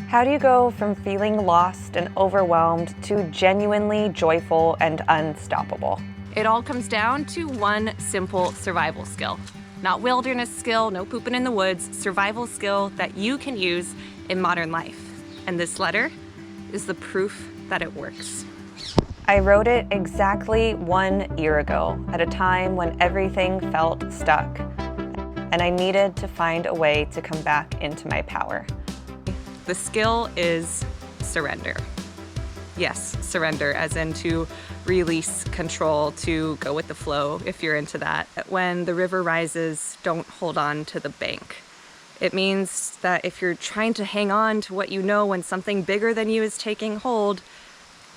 How do you go from feeling lost and overwhelmed to genuinely joyful and unstoppable? It all comes down to one simple survival skill. Not wilderness skill, no pooping in the woods, survival skill that you can use in modern life. And this letter is the proof that it works. I wrote it exactly 1 year ago, at a time when everything felt stuck, and I needed to find a way to come back into my power. The skill is surrender. Yes, surrender, as in to release control, to go with the flow, if you're into that. When the river rises, don't hold on to the bank. It means that if you're trying to hang on to what you know when something bigger than you is taking hold,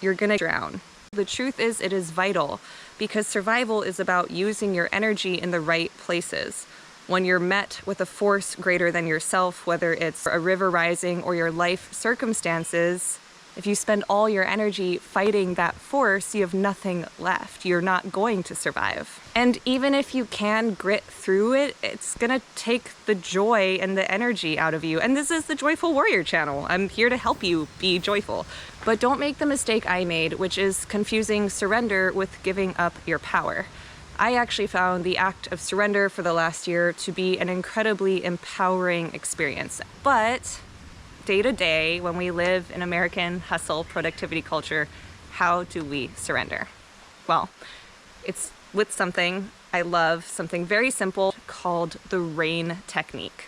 you're gonna drown. The truth is, it is vital, because survival is about using your energy in the right places. When you're met with a force greater than yourself, whether it's a river rising or your life circumstances, if you spend all your energy fighting that force, you have nothing left. You're not going to survive. And even if you can grit through it, it's gonna take the joy and the energy out of you. And this is the Joyful Warrior channel. I'm here to help you be joyful. But don't make the mistake I made, which is confusing surrender with giving up your power. I actually found the act of surrender for the last year to be an incredibly empowering experience. But day to day, when we live in American hustle productivity culture, how do we surrender? Well, it's with something I love, something very simple called the RAIN technique.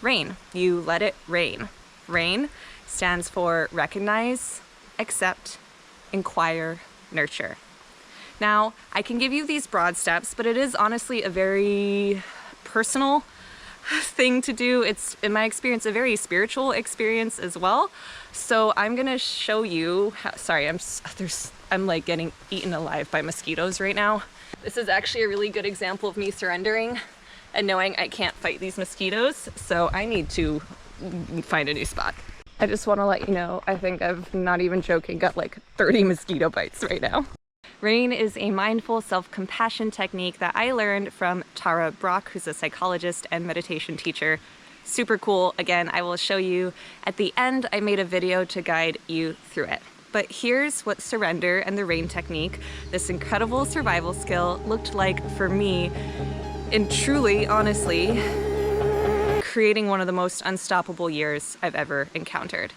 RAIN, you let it rain. RAIN stands for recognize, accept, inquire, nurture. Now, I can give you these broad steps, but it is honestly a very personal thing to do. It's, in my experience, a very spiritual experience as well. So I'm gonna show you how, sorry, I'm like getting eaten alive by mosquitoes right now. This is actually a really good example of me surrendering and knowing I can't fight these mosquitoes, so I need to find a new spot. I just want to let you know, I think I've, not even joking, got like 30 mosquito bites right now. RAIN is a mindful self-compassion technique that I learned from Tara Brach, who's a psychologist and meditation teacher. Super cool. Again, I will show you at the end. I made a video to guide you through it. But here's what surrender and the RAIN technique, this incredible survival skill, looked like for me in truly, honestly, creating one of the most unstoppable years I've ever encountered.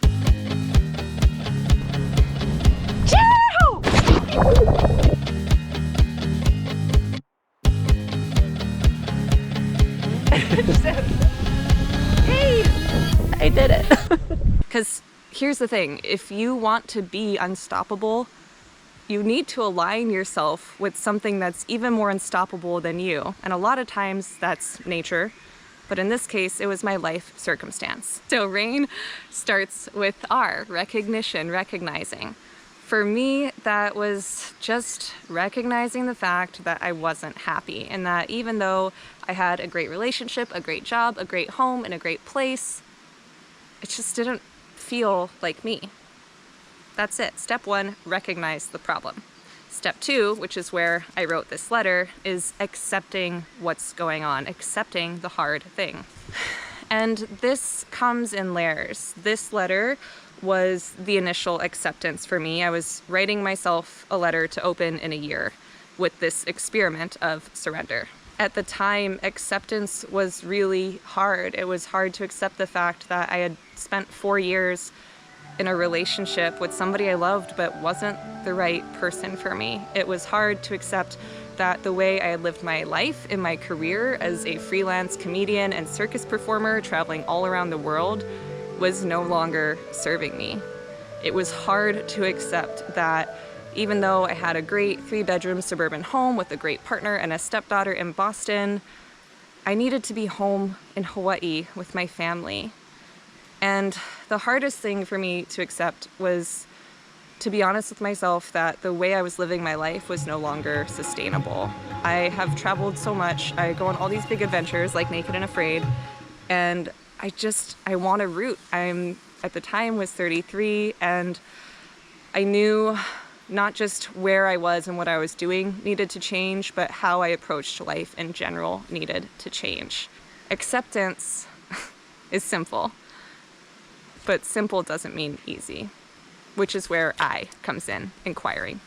Hey, I did it. Because here's the thing, if you want to be unstoppable, you need to align yourself with something that's even more unstoppable than you. And a lot of times that's nature, but in this case, it was my life circumstance. So RAIN starts with R, recognition, recognizing. For me, that was just recognizing the fact that I wasn't happy, and that even though I had a great relationship, a great job, a great home, and a great place, it just didn't feel like me. That's it. Step one, recognize the problem. Step two, which is where I wrote this letter, is accepting what's going on, accepting the hard thing. And this comes in layers. This letter was the initial acceptance for me. I was writing myself a letter to open in a year with this experiment of surrender. At the time, acceptance was really hard. It was hard to accept the fact that I had spent 4 years in a relationship with somebody I loved but wasn't the right person for me. It was hard to accept that the way I had lived my life in my career as a freelance comedian and circus performer traveling all around the world was no longer serving me. It was hard to accept that even though I had a great 3-bedroom suburban home with a great partner and a stepdaughter in Boston, I needed to be home in Hawaii with my family. And the hardest thing for me to accept was to be honest with myself that the way I was living my life was no longer sustainable. I have traveled so much. I go on all these big adventures like Naked and Afraid, and I want a root. At the time was 33, and I knew not just where I was and what I was doing needed to change, but how I approached life in general needed to change. Acceptance is simple. but simple doesn't mean easy, which is where I comes in, inquiring.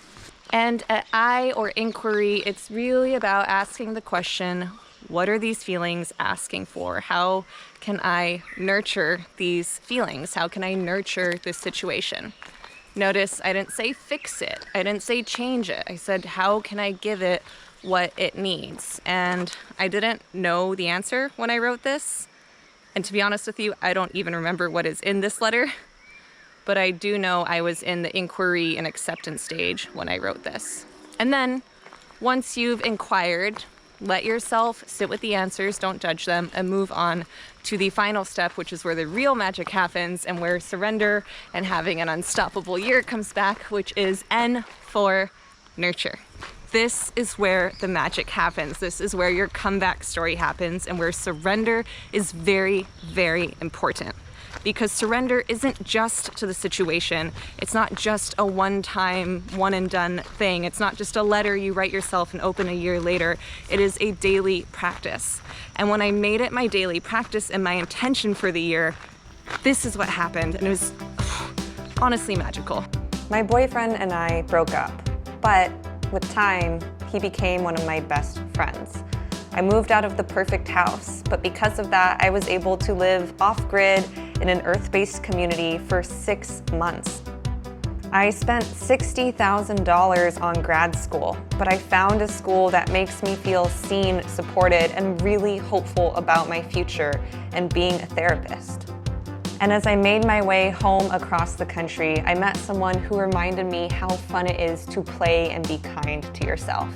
And at I, or inquiry, it's really about asking the question, what are these feelings asking for? How can I nurture these feelings? How can I nurture this situation? Notice I didn't say fix it. I didn't say change it. I said, how can I give it what it needs? And I didn't know the answer when I wrote this. And to be honest with you, I don't even remember what is in this letter. But I do know I was in the inquiry and acceptance stage when I wrote this. And then once you've inquired, let yourself sit with the answers, don't judge them, and move on to the final step, which is where the real magic happens and where surrender and having an unstoppable year comes back, which is N for nurture. This is where the magic happens. This is where your comeback story happens and where surrender is very, very important. Because surrender isn't just to the situation. It's not just a one-time, one-and-done thing. It's not just a letter you write yourself and open a year later. It is a daily practice. And when I made it my daily practice and my intention for the year, this is what happened. And it was honestly magical. My boyfriend and I broke up, but with time, he became one of my best friends. I moved out of the perfect house, but because of that, I was able to live off-grid in an earth-based community for 6 months. I spent $60,000 on grad school, but I found a school that makes me feel seen, supported, and really hopeful about my future and being a therapist. And as I made my way home across the country, I met someone who reminded me how fun it is to play and be kind to yourself.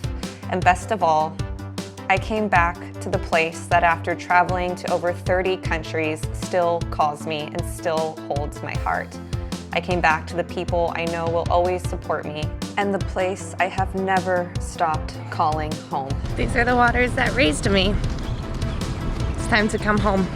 And best of all, I came back to the place that after traveling to over 30 countries still calls me and still holds my heart. I came back to the people I know will always support me and the place I have never stopped calling home. These are the waters that raised me. It's time to come home.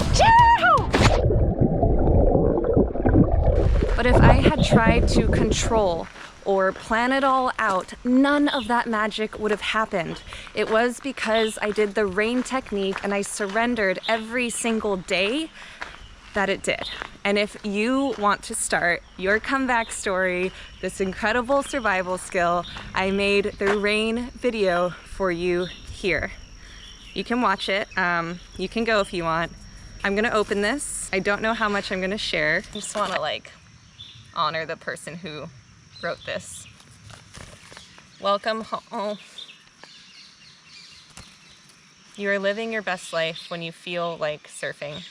But if I had tried to control or plan it all out, none of that magic would have happened. It was because I did the rain technique and I surrendered every single day that it did. And if you want to start your comeback story, this incredible survival skill, I made the rain video for you here. You can watch it. You can go if you want. I'm gonna open this. I don't know how much I'm gonna share. I just wanna honor the person who wrote this. Welcome home. You are living your best life when you feel like surfing.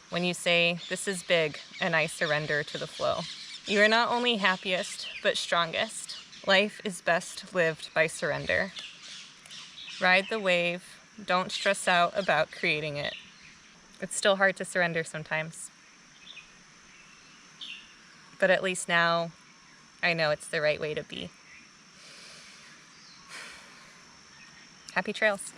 When you say, this is big, and I surrender to the flow. You are not only happiest, but strongest. Life is best lived by surrender. Ride the wave. Don't stress out about creating it. It's still hard to surrender sometimes. But at least now, I know it's the right way to be. Happy trails.